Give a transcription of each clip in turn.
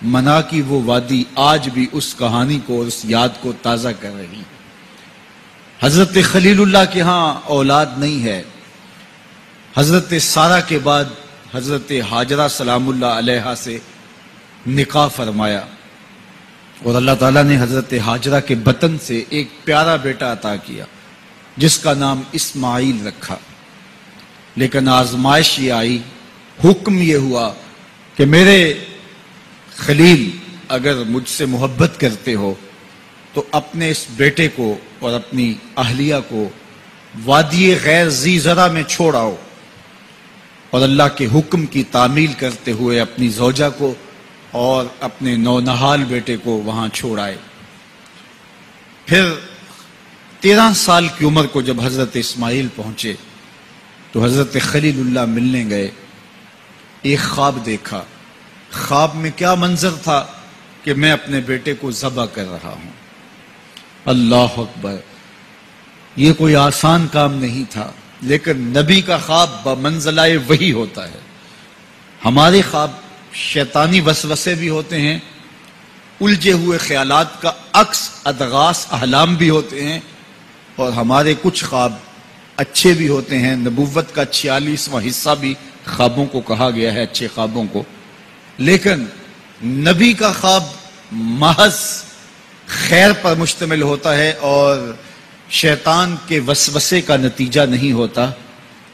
منا کی وہ وادی آج بھی اس کہانی کو اور اس یاد کو تازہ کر رہی ہے۔ حضرت خلیل اللہ کے ہاں اولاد نہیں ہے۔ حضرت سارہ کے بعد حضرت ہاجرہ سلام اللہ علیہا سے نکاح فرمایا، اور اللہ تعالیٰ نے حضرت ہاجرہ کے بطن سے ایک پیارا بیٹا عطا کیا جس کا نام اسماعیل رکھا۔ لیکن آزمائش یہ آئی، حکم یہ ہوا کہ میرے خلیل اگر مجھ سے محبت کرتے ہو تو اپنے اس بیٹے کو اور اپنی اہلیہ کو وادی غیر ذی زرع میں چھوڑ آؤ، اور اللہ کے حکم کی تعمیل کرتے ہوئے اپنی زوجہ کو اور اپنے نونہال بیٹے کو وہاں چھوڑ آئے۔ پھر 13 سال کی عمر کو جب حضرت اسماعیل پہنچے تو حضرت خلیل اللہ ملنے گئے۔ ایک خواب دیکھا۔ خواب میں کیا منظر تھا کہ میں اپنے بیٹے کو ذبح کر رہا ہوں۔ اللہ اکبر! یہ کوئی آسان کام نہیں تھا، لیکن نبی کا خواب بمنزلہ وحی ہوتا ہے۔ ہمارے خواب شیطانی وسوسے بھی ہوتے ہیں، الجھے ہوئے خیالات کا عکس ادغاث احلام بھی ہوتے ہیں، اور ہمارے کچھ خواب اچھے بھی ہوتے ہیں۔ نبوت کا 46واں حصہ بھی خوابوں کو کہا گیا ہے، اچھے خوابوں کو۔ لیکن نبی کا خواب محض خیر پر مشتمل ہوتا ہے اور شیطان کے وسوسے کا نتیجہ نہیں ہوتا،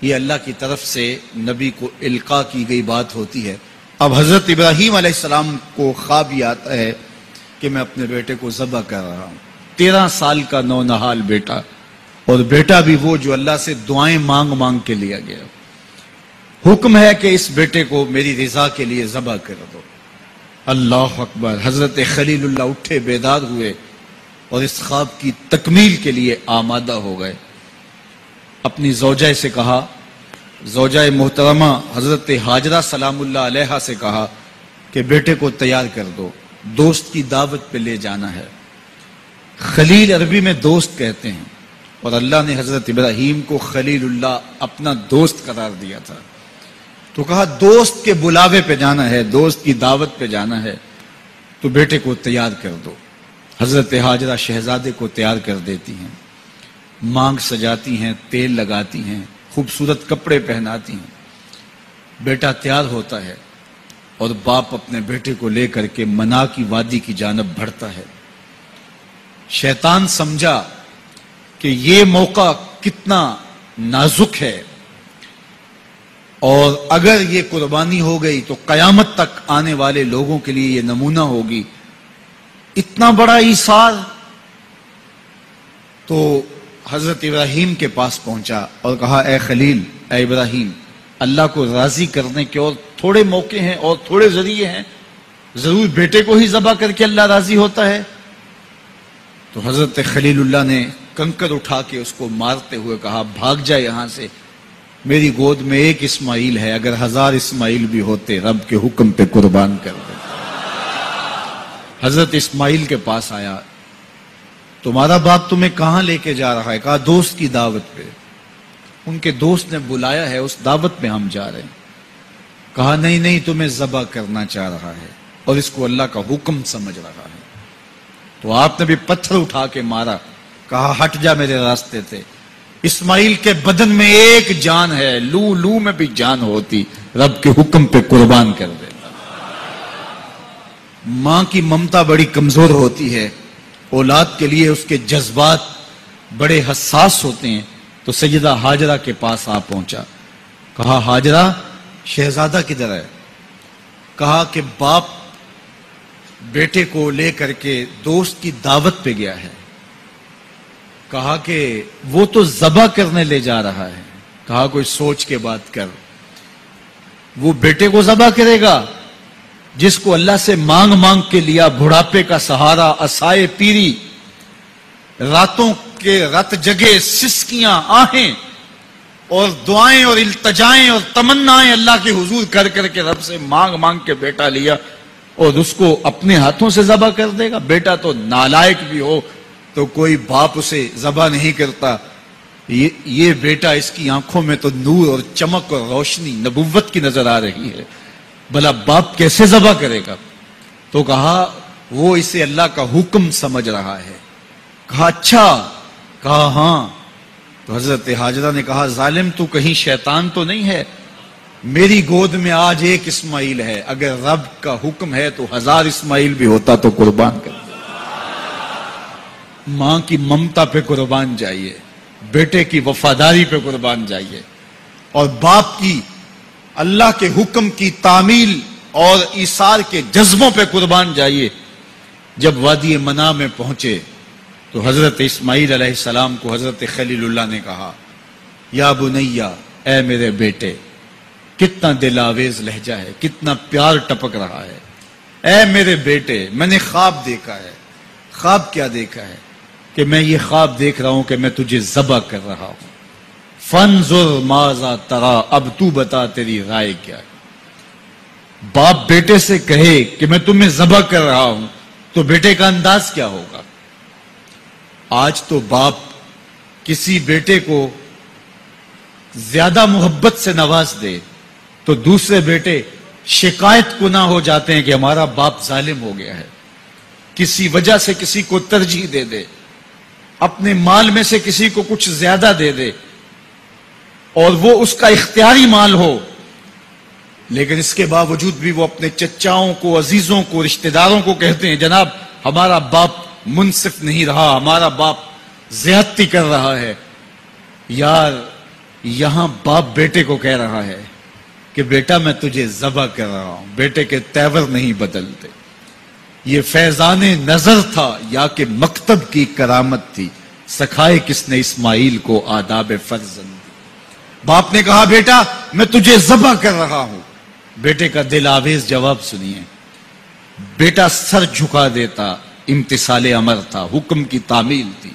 یہ اللہ کی طرف سے نبی کو القاء کی گئی بات ہوتی ہے۔ اب حضرت ابراہیم علیہ السلام کو خواب یہ آتا ہے کہ میں اپنے بیٹے کو ذبح کر رہا ہوں، 13 سال کا نونہال بیٹا، اور بیٹا بھی وہ جو اللہ سے دعائیں مانگ مانگ کے لیا گیا۔ حکم ہے کہ اس بیٹے کو میری رضا کے لیے ذبح کر دو۔ اللہ اکبر! حضرت خلیل اللہ اٹھے، بیدار ہوئے اور اس خواب کی تکمیل کے لیے آمادہ ہو گئے۔ اپنی زوجہ سے کہا، زوجہ محترمہ حضرت ہاجرہ سلام اللہ علیہا سے کہا کہ بیٹے کو تیار کر دو، دوست کی دعوت پہ لے جانا ہے۔ خلیل عربی میں دوست کہتے ہیں، اور اللہ نے حضرت ابراہیم کو خلیل اللہ اپنا دوست قرار دیا تھا، تو کہا دوست کے بلاوے پہ جانا ہے، دوست کی دعوت پہ جانا ہے، تو بیٹے کو تیار کر دو۔ حضرت ہاجرہ شہزادے کو تیار کر دیتی ہیں، مانگ سجاتی ہیں، تیل لگاتی ہیں، خوبصورت کپڑے پہناتی ہیں۔ بیٹا تیار ہوتا ہے اور باپ اپنے بیٹے کو لے کر کے منا کی وادی کی جانب بڑھتا ہے۔ شیطان سمجھا کہ یہ موقع کتنا نازک ہے، اور اگر یہ قربانی ہو گئی تو قیامت تک آنے والے لوگوں کے لیے یہ نمونہ ہوگی، اتنا بڑا ایثار۔ تو حضرت ابراہیم کے پاس پہنچا اور کہا، اے خلیل، اے ابراہیم، اللہ کو راضی کرنے کے اور تھوڑے موقع ہیں اور تھوڑے ذریعے ہیں، ضرور بیٹے کو ہی ذبح کر کے اللہ راضی ہوتا ہے؟ تو حضرت خلیل اللہ نے کنکر اٹھا کے اس کو مارتے ہوئے کہا، بھاگ جائے یہاں سے، میری گود میں ایک اسماعیل ہے، اگر 1000 اسماعیل بھی ہوتے رب کے حکم پہ قربان کر دے۔ حضرت اسماعیل کے پاس آیا، تمہارا باپ تمہیں کہاں لے کے جا رہا ہے؟ کہا دوست کی دعوت پہ۔ ان کے دوست نے بلایا ہے، اس دعوت میں ہم جا رہے ہیں۔ کہا نہیں، تمہیں ذبح کرنا چاہ رہا ہے اور اس کو اللہ کا حکم سمجھ رہا ہے۔ تو آپ نے بھی پتھر اٹھا کے مارا، کہا ہٹ جا میرے راستے سے۔ اسماعیل کے بدن میں ایک جان ہے، لو میں بھی جان ہوتی، رب کے حکم پہ قربان کر دیتا۔ ماں کی ممتا بڑی کمزور ہوتی ہے، اولاد کے لیے اس کے جذبات بڑے حساس ہوتے ہیں۔ تو سیدہ ہاجرہ کے پاس آ پہنچا، کہا ہاجرہ، شہزادہ کدھر ہے؟ کہا کہ باپ بیٹے کو لے کر کے دوست کی دعوت پہ گیا ہے۔ کہا کہ وہ تو ذبح کرنے لے جا رہا ہے۔ کہا کوئی سوچ کے بات کر، وہ بیٹے کو ذبح کرے گا جس کو اللہ سے مانگ مانگ کے لیا، بڑھاپے کا سہارا، عصائے پیری، راتوں کے رت جگے، سسکیاں، آہیں اور دعائیں اور التجائیں اور تمنائیں اللہ کے حضور کر کر کے رب سے مانگ مانگ کے بیٹا لیا، اور اس کو اپنے ہاتھوں سے ذبح کر دے گا؟ بیٹا تو نالائق بھی ہو تو کوئی باپ اسے ذبح نہیں کرتا۔ یہ بیٹا، اس کی آنکھوں میں تو نور اور چمک اور روشنی نبوت کی نظر آ رہی ہے، بھلا باپ کیسے ذبح کرے گا؟ تو کہا وہ اسے اللہ کا حکم سمجھ رہا ہے. کہا اچھا؟ کہا ہاں. تو حضرت ہاجرہ نے کہا ظالم تو کہیں شیطان تو نہیں ہے؟ میری گود میں آج ایک اسماعیل ہے، اگر رب کا حکم ہے تو 1000 اسماعیل بھی ہوتا تو قربان کر دے. ماں کی ممتا پہ قربان جائیے، بیٹے کی وفاداری پہ قربان جائیے، اور باپ کی اللہ کے حکم کی تعمیل اور ایثار کے جذبوں پہ قربان جائیے. جب وادی منا میں پہنچے تو حضرت اسماعیل علیہ السلام کو حضرت خلیل اللہ نے کہا یا بنیا، اے میرے بیٹے. کتنا دل آویز لہجہ ہے، کتنا پیار ٹپک رہا ہے. اے میرے بیٹے، میں نے خواب دیکھا ہے. خواب کیا دیکھا ہے؟ کہ میں یہ خواب دیکھ رہا ہوں کہ میں تجھے ذبح کر رہا ہوں. فانظر ماذا ترا، اب تو بتا تیری رائے کیا ہے. باپ بیٹے سے کہے کہ میں تمہیں ذبح کر رہا ہوں تو بیٹے کا انداز کیا ہوگا؟ آج تو باپ کسی بیٹے کو زیادہ محبت سے نواز دے تو دوسرے بیٹے شکایت کو نہ ہو جاتے ہیں کہ ہمارا باپ ظالم ہو گیا ہے. کسی وجہ سے کسی کو ترجیح دے دے، اپنے مال میں سے کسی کو کچھ زیادہ دے دے، اور وہ اس کا اختیاری مال ہو، لیکن اس کے باوجود بھی وہ اپنے چچاؤں کو، عزیزوں کو، رشتہ داروں کو کہتے ہیں جناب ہمارا باپ منصف نہیں رہا، ہمارا باپ زیادتی کر رہا ہے. یار یہاں باپ بیٹے کو کہہ رہا ہے کہ بیٹا میں تجھے ذبح کر رہا ہوں. بیٹے کے تیور نہیں بدلتے. یہ فیضان نظر تھا یا کہ مکتب کی کرامت تھی؟ سکھائے کس نے اسماعیل کو آداب فرزند؟ باپ نے کہا بیٹا میں تجھے ذبح کر رہا ہوں. بیٹے کا دل آویز جواب سنیے. بیٹا سر جھکا دیتا، امتثال امر تھا، حکم کی تعمیل تھی.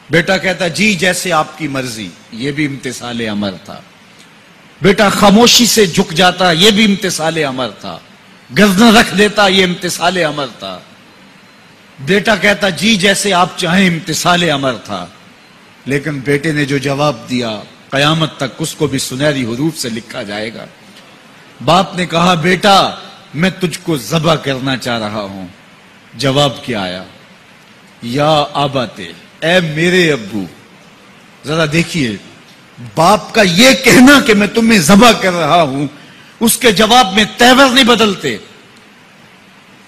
بیٹا کہتا جی جیسے آپ کی مرضی، یہ بھی امتثال امر تھا. بیٹا خاموشی سے جھک جاتا، یہ بھی امتثال امر تھا. گردن رکھ دیتا، یہ امتثال امر تھا. بیٹا کہتا جی جیسے آپ چاہیں، امتثال امر تھا. لیکن بیٹے نے جو جواب دیا قیامت تک اس کو بھی سنہری حروف سے لکھا جائے گا. باپ نے کہا بیٹا میں تجھ کو ذبح کرنا چاہ رہا ہوں. جواب کیا آیا؟ یا آباتے، اے میرے ابو. ذرا دیکھیے باپ کا یہ کہنا کہ میں تمہیں ذبح کر رہا ہوں، اس کے جواب میں تیور نہیں بدلتے،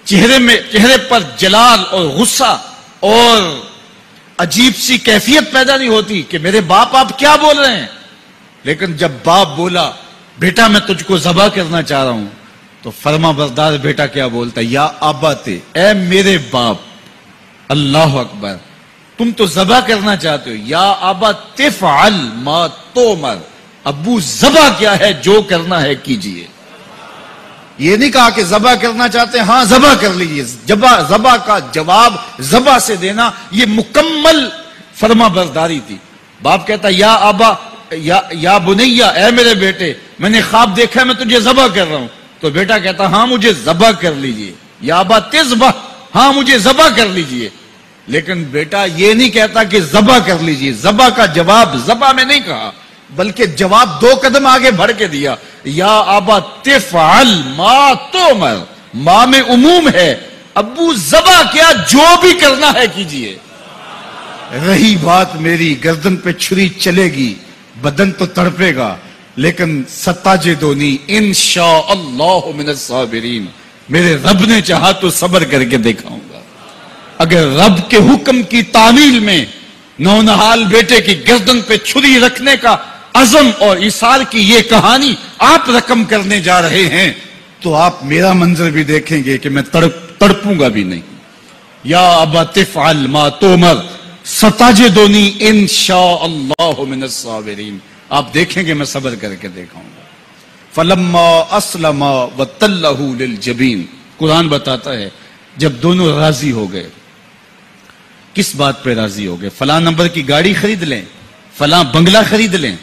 چہرے پر جلال اور غصہ اور عجیب سی کیفیت پیدا نہیں ہوتی کہ میرے باپ آپ کیا بول رہے ہیں. لیکن جب باپ بولا بیٹا میں تجھ کو ذبح کرنا چاہ رہا ہوں تو فرما بردار بیٹا کیا بولتا؟ یا آباتے، اے میرے باپ. اللہ اکبر. تم تو ذبح کرنا چاہتے ہو. یا آبا تفعل ما تؤمر، ابو ذبح کیا ہے، جو کرنا ہے کیجئے. یہ نہیں کہا کہ ذبح کرنا چاہتے ہیں، ہاں ذبح کر لیجئے. ذبح کا جواب ذبح سے دینا یہ مکمل فرما برداری تھی. باپ کہتا یا آبا، یا بنیا، اے میرے بیٹے میں نے خواب دیکھا ہے میں تجھے ذبح کر رہا ہوں. تو بیٹا کہتا ہاں مجھے ذبح کر لیجئے. یا آبا تذبح، ہاں مجھے ذبح کر لیجئے. لیکن بیٹا یہ نہیں کہتا کہ ذبح کر لیجئے. ذبح کا جواب ذبح میں نہیں کہا، بلکہ جواب 2 قدم آگے بڑھ کے دیا. یا آبا تفعل ما تؤمر، ماں میں عموم ہے، ابو ذبح کیا، جو بھی کرنا ہے کیجئے. رہی بات میری، گردن پہ چھری چلے گی، بدن تو تڑپے گا، لیکن ستاجدونی انشاءاللہ من الصابرین. میرے رب نے چاہا تو صبر کر کے دکھاؤں گا. اگر رب کے حکم کی تعمیل میں نونہال بیٹے کی گردن پہ چھری رکھنے کا عزم اور ایثار کی یہ کہانی آپ رقم کرنے جا رہے ہیں تو آپ میرا منظر بھی دیکھیں گے کہ میں تڑپوں گا بھی نہیں. یا ابا تفعل ما تؤمر ستجدنی انشاءاللہ من الصابرین. آپ دیکھیں گے میں صبر کر کے دکھاؤں گا. فلما اسلم وتلہ للجبین، قرآن بتاتا ہے جب دونوں راضی ہو گئے. کس بات پہ راضی ہو گئے؟ فلاں نمبر کی گاڑی خرید لیں، فلاں بنگلہ خرید لیں،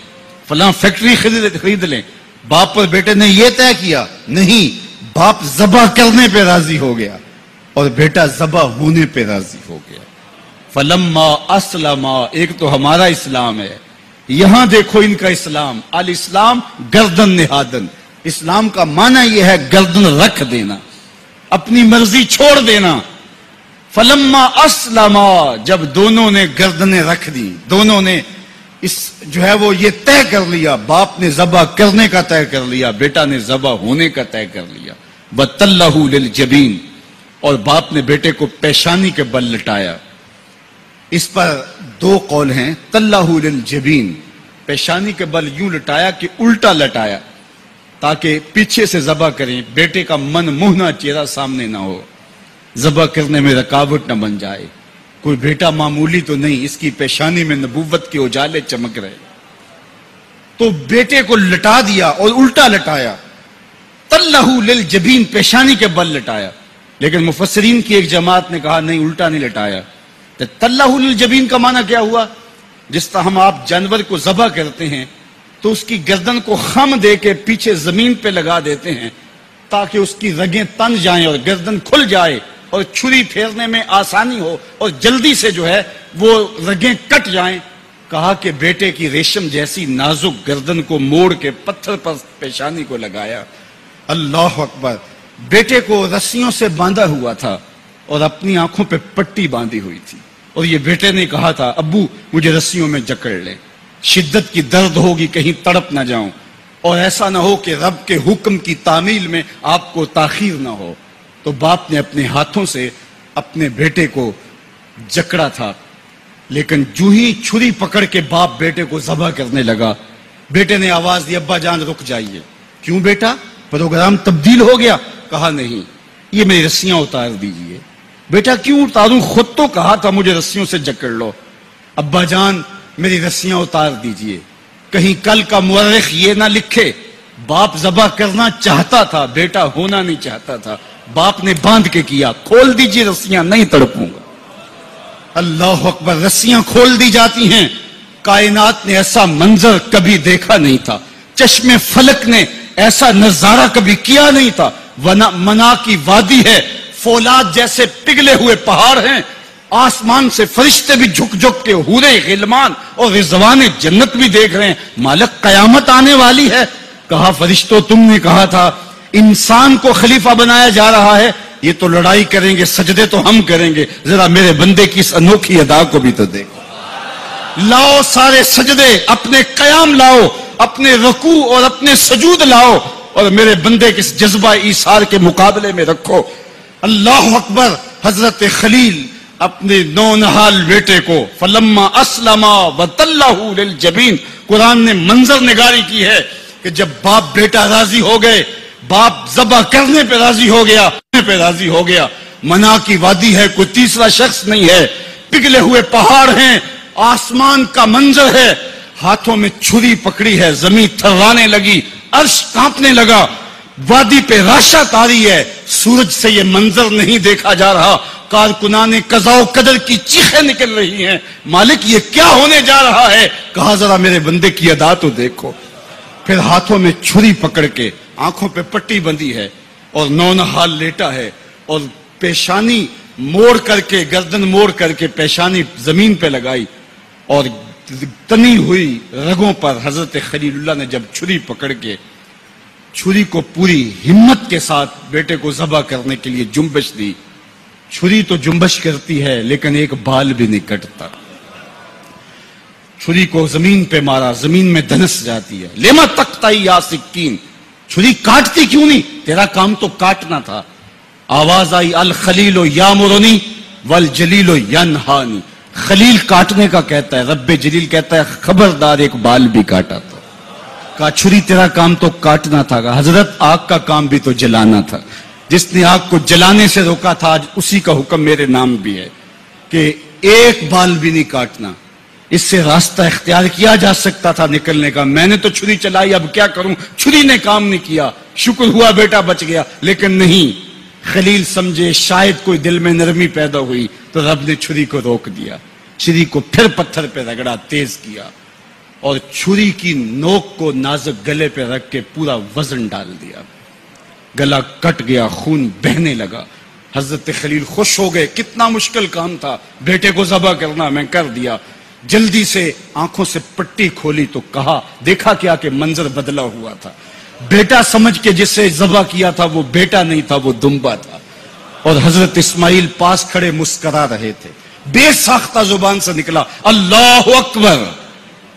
فلاں فیکٹری خرید لیں. باپ اور بیٹے نے یہ طے کیا نہیں، باپ ذبح کرنے پہ راضی ہو گیا اور بیٹا ذبح ہونے پہ راضی ہو گیا. فلما اسلم، ایک تو ہمارا اسلام ہے، یہاں دیکھو ان کا اسلام. الاسلام گردن نہادن، اسلام کا معنی یہ ہے گردن رکھ دینا. اپنی مرضی چھوڑ دینا. فلما اسلما، جب دونوں نے گردنیں رکھ دی، دونوں نے اس جو ہے وہ یہ طے کر لیا، باپ نے ذبح کرنے کا طے کر لیا، بیٹا نے ذبح ہونے کا طے کر لیا. وَتَلَّهُ لِلْجَبِينِ، اور باپ نے بیٹے کو پیشانی کے بل لٹایا. اس پر دو قول ہیں. تَلَّهُ لِلْجَبِينِ، پیشانی کے بل یوں لٹایا کہ الٹا لٹایا تاکہ پیچھے سے ذبح کریں، بیٹے کا من موہنا چہرہ سامنے نہ ہو، ذبح کرنے میں رکاوٹ نہ بن جائے. کوئی بیٹا معمولی تو نہیں، اس کی پیشانی میں نبوت کے اجالے چمک رہے. تو بیٹے کو لٹا دیا اور الٹا لٹایا. تَلَّهُ لِلْجَبِينِ، پیشانی کے بل لٹایا. لیکن مفسرین کی ایک جماعت نے کہا نہیں، الٹا نہیں لٹایا. تو تَلَّهُ لِلْجَبِينِ کا معنی کیا ہوا؟ جس طرح ہم آپ جانور کو ذبح کرتے ہیں تو اس کی گردن کو خم دے کے پیچھے زمین پہ لگا دیتے ہیں تاکہ اس کی رگیں تن جائیں اور گردن کھل جائے اور چھری پھیرنے میں آسانی ہو اور جلدی سے جو ہے وہ رگیں کٹ جائیں. کہا کہ بیٹے کی ریشم جیسی نازک گردن کو موڑ کے پتھر پر پیشانی کو لگایا. اللہ اکبر. بیٹے کو رسیوں سے باندھا ہوا تھا اور اپنی آنکھوں پہ پٹی باندھی ہوئی تھی، اور یہ بیٹے نے کہا تھا ابو مجھے رسیوں میں جکڑ لے، شدت کی درد ہوگی، کہیں تڑپ نہ جاؤں، اور ایسا نہ ہو کہ رب کے حکم کی تعمیل میں آپ کو تاخیر نہ ہو. تو باپ نے اپنے ہاتھوں سے اپنے بیٹے کو جکڑا تھا. لیکن جو ہی چھری پکڑ کے باپ بیٹے کو ذبح کرنے لگا، بیٹے نے آواز دی ابا جان رک جائیے. کیوں بیٹا، پروگرام تبدیل ہو گیا؟ کہا نہیں، یہ میری رسیاں اتار دیجئے. بیٹا کیوں اتاروں، خود تو کہا تھا مجھے رسیوں سے جکڑ لو. ابا جان میری رسیاں اتار دیجئے. کہیں کل کا مورخ یہ نہ لکھے باپ ذبح کرنا چاہتا تھا، بیٹا ہونا نہیں چاہتا تھا. باپ نے باندھ کے کیا. کھول دیجئے رسیاں، نہیں تڑپوں گا. اللہ اکبر. رسیاں کھول دی جاتی ہیں. کائنات نے ایسا منظر کبھی دیکھا نہیں تھا، چشم فلک نے ایسا نظارہ کبھی کیا نہیں تھا. منا کی وادی ہے، فولاد جیسے پگھلے ہوئے پہاڑ ہیں، آسمان سے فرشتے بھی جھک جھک کے حورے غلمان اور رضوان جنت بھی دیکھ رہے ہیں. مالک قیامت آنے والی ہے. کہا فرشتوں تم نے کہا تھا انسان کو خلیفہ بنایا جا رہا ہے، یہ تو لڑائی کریں گے، سجدے تو ہم کریں گے، ذرا میرے بندے کی اس انوکھی ادا کو بھی تو دیکھو. لاؤ سارے سجدے، اپنے قیام لاؤ، اپنے رکوع اور اپنے سجود لاؤ، اور میرے بندے کے اس جذبہ ایثار کے مقابلے میں رکھو. اللہ اکبر. حضرت خلیل اپنے نونہال بیٹے کو فلما اسلما وتلہ للجبین، قرآن نے منظر نگاری کی ہے کہ جب باپ بیٹا راضی ہو گئے، باپ ذبح کرنے پہ راضی ہو گیا. منا کی وادی ہے، کوئی تیسرا شخص نہیں ہے، پگھلے ہوئے پہاڑ ہیں، آسمان کا منظر ہے، ہاتھوں میں چھری پکڑی ہے، زمین تھرانے لگی، عرش کانپنے لگا، وادی پہ راشا تاری ہے. سورج سے یہ منظر نہیں دیکھا جا رہا، کارکنان قضاء و قدر کی چیخیں نکل رہی ہیں. مالک یہ کیا ہونے جا رہا ہے؟ کہا ذرا میرے بندے کی ادا تو دیکھو. پھر ہاتھوں میں چھری پکڑ کے، آنکھوں پہ پٹی بندھی ہے اور نونہال لیٹا ہے، اور پیشانی موڑ کر کے، گردن موڑ کر کے پیشانی زمین پہ لگائی، اور تنی ہوئی رگوں پر حضرت خلیل اللہ نے جب چھری پکڑ کے چھری کو پوری ہمت کے ساتھ بیٹے کو ذبح کرنے کے لیے جنبش دی. چھری تو جنبش کرتی ہے لیکن ایک بال بھی نہیں کٹتا. چھری کو زمین پہ مارا، زمین میں دھنس جاتی ہے. لما تقطعی یا سکین، چھری کاٹتی کیوں نہیں؟ تیرا کام تو کاٹنا تھا. آواز آئی الخلیل یامرنی والجلیل ینہانی. خلیل کاٹنے کا کہتا ہے، رب جلیل کہتا ہے خبردار ایک بال بھی کاٹا تھا. کہا چھری تیرا کام تو کاٹنا تھا. حضرت آگ کا کام بھی تو جلانا تھا. جس نے آگ کو جلانے سے روکا تھا آج اسی کا حکم میرے نام بھی ہے کہ ایک بال بھی نہیں کاٹنا. اس سے راستہ اختیار کیا جا سکتا تھا نکلنے کا. میں نے تو چھری چلائی، اب کیا کروں؟ چھری نے کام نہیں کیا. شکر ہوا بیٹا بچ گیا، لیکن نہیں. خلیل سمجھے شاید کوئی دل میں نرمی پیدا ہوئی تو رب نے چھری کو روک دیا. چھری کو پھر پتھر پہ رگڑا، تیز کیا، اور چھری کی نوک کو نازک گلے پہ رکھ کے پورا وزن ڈال دیا. گلا کٹ گیا، خون بہنے لگا. حضرت خلیل خوش ہو گئے. کتنا مشکل کام تھا بیٹے کو ذبح کرنا، میں کر دیا. جلدی سے آنکھوں سے پٹی کھولی تو کہا، دیکھا کیا کہ منظر بدلا ہوا تھا. بیٹا سمجھ کے جسے ذبح کیا تھا وہ بیٹا نہیں تھا، وہ دمبا تھا. اور حضرت اسماعیل پاس کھڑے مسکرا رہے تھے. بے ساختہ زبان سے نکلا اللہ اکبر.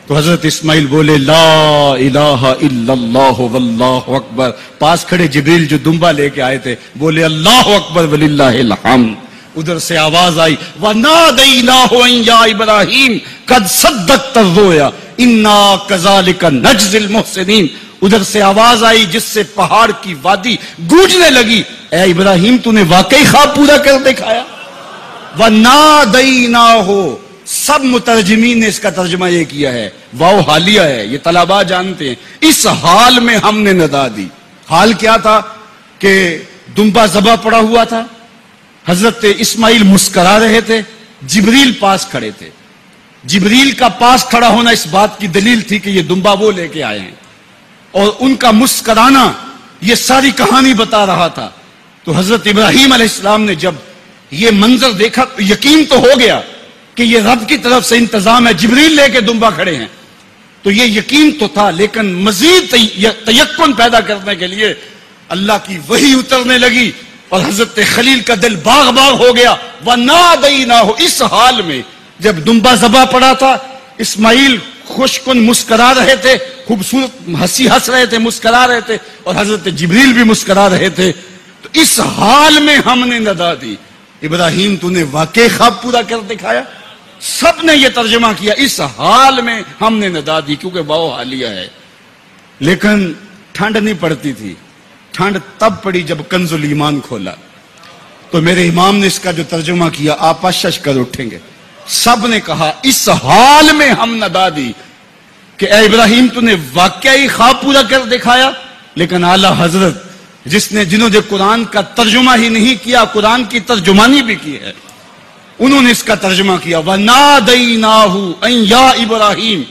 تو حضرت اسماعیل بولے لا الہ الا اللہ واللہ اکبر. پاس کھڑے جبریل جو دمبا لے کے آئے تھے بولے اللہ اکبر وللہ الحمد. ادھر سے آواز آئی وَنَادَيْنَاهُ أَن يَا إِبْرَاهِيمُ قَدْ صَدَّقْتَ الرُّؤْيَا إِنَّا كَذَلِكَ نَجْزِي الْمُحْسِنِينَ. ادھر سے آواز آئی جس سے پہاڑ کی وادی گونجنے لگی اے ابراہیم تو نے واقعی خواب پورا کر دکھایا. وَنَادَيْنَاهُ. سب مترجمین نے اس کا ترجمہ یہ کیا ہے واو حالیہ ہے, یہ طلباء جانتے ہیں. اس حال میں ہم نے ندا دی. حال کیا تھا کہ دمبا ذبح پڑا ہوا تھا, حضرت اسماعیل مسکرا رہے تھے, جبریل پاس کھڑے تھے. جبریل کا پاس کھڑا ہونا اس بات کی دلیل تھی کہ یہ دمبا وہ لے کے آئے ہیں, اور ان کا مسکرانا یہ ساری کہانی بتا رہا تھا. تو حضرت ابراہیم علیہ السلام نے جب یہ منظر دیکھا تو یقین تو ہو گیا کہ یہ رب کی طرف سے انتظام ہے, جبریل لے کے دمبا کھڑے ہیں. تو یہ یقین تو تھا, لیکن مزید تیقن پیدا کرنے کے لیے اللہ کی وحی اترنے لگی اور حضرت خلیل کا دل باغ باغ ہو گیا. وَنَادَيْنَاهُ. اس حال میں جب دمبا ذبح پڑا تھا, اسماعیل خوشکن مسکرا رہے تھے, خوبصورت ہنسی ہنس رہے تھے, مسکرا رہے تھے, اور حضرت جبریل بھی مسکرا رہے تھے. تو اس حال میں ہم نے ندا دی ابراہیم تو نے واقعی خواب پورا کر دکھایا. سب نے یہ ترجمہ کیا اس حال میں ہم نے ندا دی, کیونکہ واو حالیہ ہے. لیکن ٹھنڈ نہیں پڑتی تھی. ٹھنڈ تب پڑی جب کنز الایمان کھولا. تو میرے امام نے اس کا جو ترجمہ کیا آپ اشش کر اٹھیں گے. سب نے کہا اس حال میں ہم ندا دی کہ اے ابراہیم تو نے واقعی خواب پورا کر دکھایا. لیکن اعلی حضرت جنہوں نے قرآن کا ترجمہ ہی نہیں کیا, قرآن کی ترجمانی بھی کی ہے, انہوں نے اس کا ترجمہ کیا وَنَادَيْنَاهُ أَن يَا إِبْرَاهِيمُ.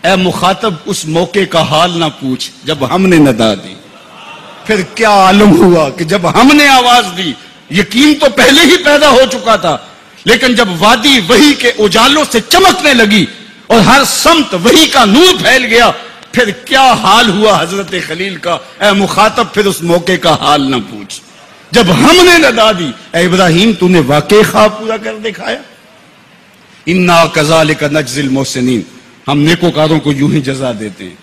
اے مخاطب اس موقع کا حال نہ پوچھ جب ہم نے ندا دی. پھر کیا عالم ہوا کہ جب ہم نے آواز دی, یقین تو پہلے ہی پیدا ہو چکا تھا, لیکن جب وادی وحی کے اجالوں سے چمکنے لگی اور ہر سمت وحی کا نور پھیل گیا, پھر کیا حال ہوا حضرت خلیل کا. اے مخاطب پھر اس موقع کا حال نہ پوچھ جب ہم نے ندا دی اے ابراہیم تو نے واقعی خواب پورا کر دکھایا. انا کذالک نجزی المحسنین. ہم نیکوکاروں کو یوں ہی جزا دیتے ہیں.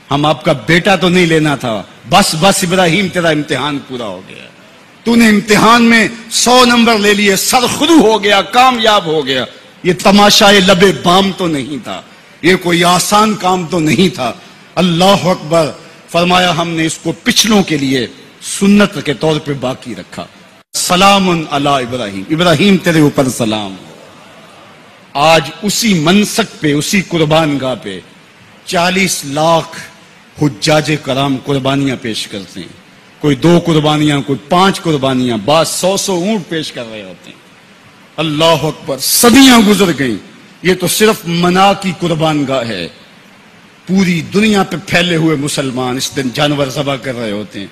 ہم آپ کا بیٹا تو نہیں لینا تھا, بس ابراہیم تیرا امتحان پورا ہو گیا, تو نے امتحان میں 100 نمبر لے لیے, سرخرو ہو گیا, کامیاب ہو گیا. یہ تماشائے لبے بام تو نہیں تھا, یہ کوئی آسان کام تو نہیں تھا. اللہ اکبر. فرمایا ہم نے اس کو پچھلوں کے لیے سنت کے طور پہ باقی رکھا. سلام علی ابراہیم. ابراہیم تیرے اوپر سلام. آج اسی منسک پہ, اسی قربان گاہ پہ 40 لاکھ حجاج کرام قربانیاں پیش کرتے ہیں. کوئی 2 قربانیاں, کوئی 5 قربانیاں, بعض 100 اونٹ پیش کر رہے ہوتے ہیں. اللہ اکبر. صدیاں گزر گئیں. یہ تو صرف منا کی قربان گاہ ہے. پوری دنیا پہ پھیلے ہوئے مسلمان اس دن جانور ذبح کر رہے ہوتے ہیں.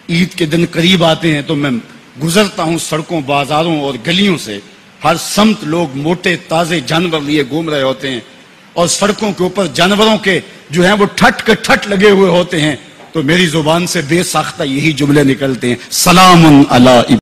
عید کے دن قریب آتے ہیں تو میں گزرتا ہوں سڑکوں, بازاروں اور گلیوں سے, ہر سمت لوگ موٹے تازے جانور لیے گھوم رہے ہوتے ہیں, اور سڑکوں کے اوپر جانوروں کے جو ہیں وہ ٹھٹ کے ٹھٹ لگے ہوئے ہوتے ہیں. تو میری زبان سے بے ساختہ یہی جملے نکلتے ہیں, سلام علی